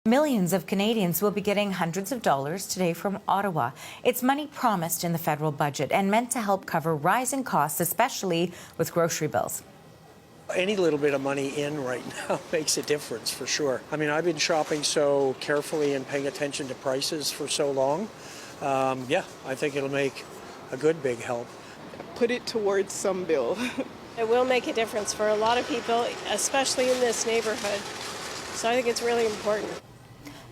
Millions of Canadians will be getting hundreds of dollars today from Ottawa. It's money promised in the federal budget and meant to help cover rising costs, especially with grocery bills. Any little bit of money in right now makes a difference for sure. I mean, I've been shopping so carefully and paying attention to prices for so long. Yeah, I think it'll make a good big help. Put it towards some bill. It will make a difference for a lot of people, especially in this neighborhood. So I think it's really important.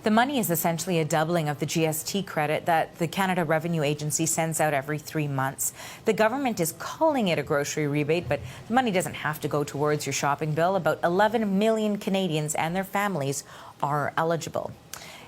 The money is essentially a doubling of the GST credit that the Canada Revenue Agency sends out every 3 months. The government is calling it a grocery rebate, but the money doesn't have to go towards your shopping bill. About 11 million Canadians and their families are eligible.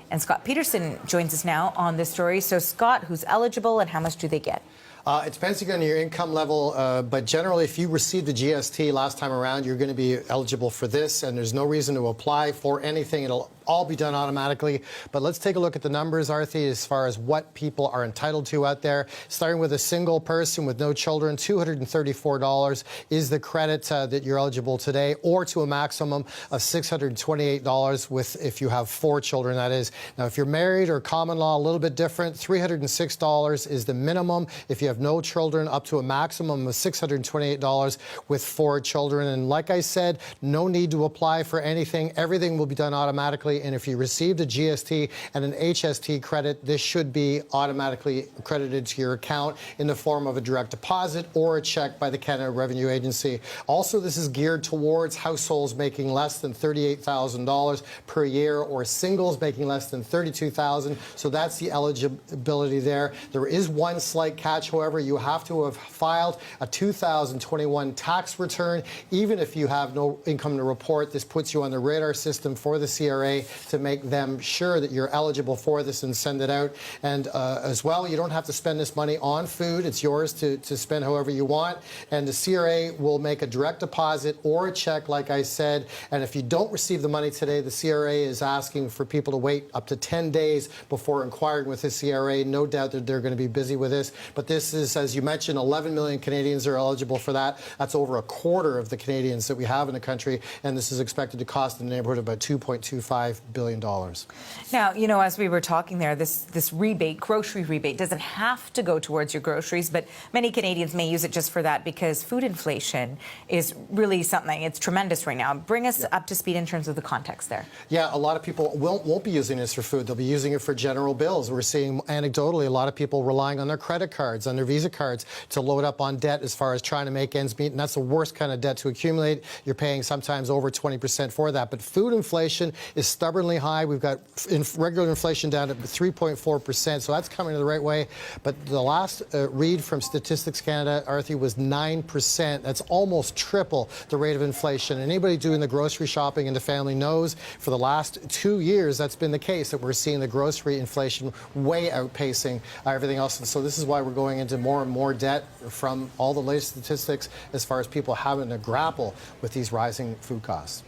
And Scott Peterson joins us now on this story. So Scott, who's eligible and how much do they get? It depends on your income level, but generally, if you received the GST last time around, you're going to be eligible for this, and there's no reason to apply for anything. It'll all be done automatically. But let's take a look at the numbers, Arthi, as far as what people are entitled to out there. Starting with a single person with no children, $234 is the credit that you're eligible today, or to a maximum of $628 if you have 4 children, that is. Now, if you're married or common law, a little bit different, $306 is the minimum. If you have no children, up to a maximum of $628 with 4 children. And like I said, no need to apply for anything. Everything will be done automatically. And if you received a GST and an HST credit, this should be automatically credited to your account in the form of a direct deposit or a check by the Canada Revenue Agency. Also, this is geared towards households making less than $38,000 per year, or singles making less than $32,000. So that's the eligibility there. There is one slight catch, however. You have to have filed a 2021 tax return. Even if you have no income to report, this puts you on the radar system for the CRA to make them sure that you're eligible for this and send it out. And as well, you don't have to spend this money on food. It's yours to spend however you want. And the CRA will make a direct deposit or a check, like I said. And if you don't receive the money today, the CRA is asking for people to wait up to 10 days before inquiring with the CRA. No doubt that they're going to be busy with this. But this is, as you mentioned, 11 million Canadians are eligible for that. That's over a quarter of the Canadians that we have in the country. And this is expected to cost in the neighborhood of about $2.25 billion. Now, you know, as we were talking there, this rebate, grocery rebate, doesn't have to go towards your groceries, but many Canadians may use it just for that because food inflation is really something. It's tremendous right now. Bring us up to speed in terms of the context there. Yeah, a lot of people won't be using this for food. They'll be using it for general bills. We're seeing anecdotally a lot of people relying on their credit cards, on their Visa cards to load up on debt as far as trying to make ends meet. And that's the worst kind of debt to accumulate. You're paying sometimes over 20% for that. But food inflation is stubbornly high. We've got regular inflation down to 3.4%. So that's coming the right way. But the last read from Statistics Canada, Arthi, was 9%. That's almost triple the rate of inflation. Anybody doing the grocery shopping in the family knows for the last 2 years that's been the case, that we're seeing the grocery inflation way outpacing everything else. And so this is why we're going into more and more debt from all the latest statistics as far as people having to grapple with these rising food costs.